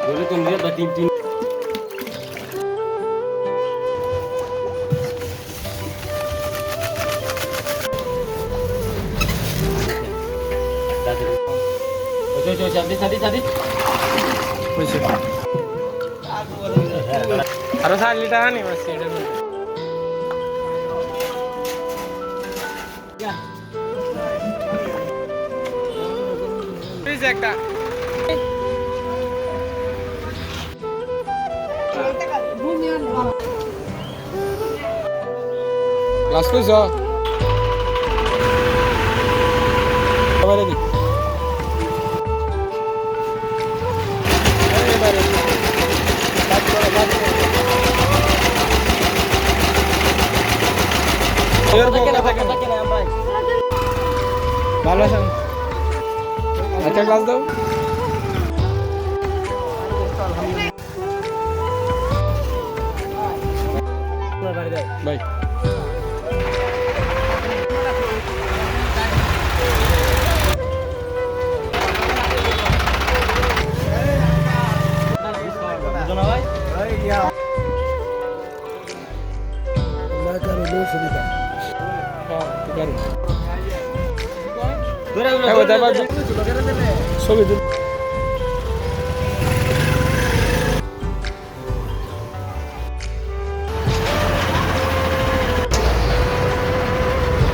बोले तुम ये तीन तीन চাঁদি চাঁদি চাঁদি আরো 4 লিটার আনি মাছ এটা প্লিজ একটা ক্লাস কইছ আবার দি ভালো আছেন আচ্ছা ক্লাস দাও ভাই ছবি তুল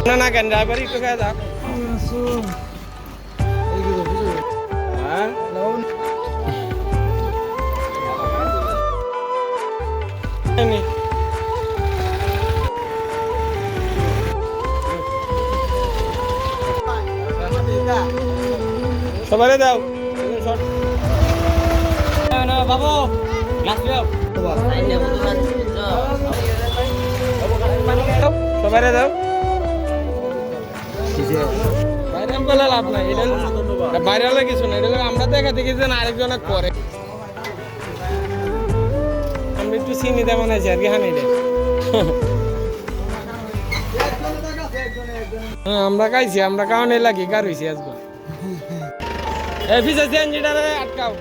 না না কেন ড্রাইভার একটু খেয়ে যাক সবাই দাও বাবু গ্লাস দাও সবাই দাও বাইরে বলে লাভ নাই এটা বাইরে হলে কিছু না এটা আমরা দেখা দেখি যে আরেকজনে করে আমি একটু চিনি দেওয়া নাই আর কি হানি রে আমরা খাইছি আমরা কারণে লাগি কার হয়েছি আজকে এই ফিসে চেঞ্জিটারে আটকাও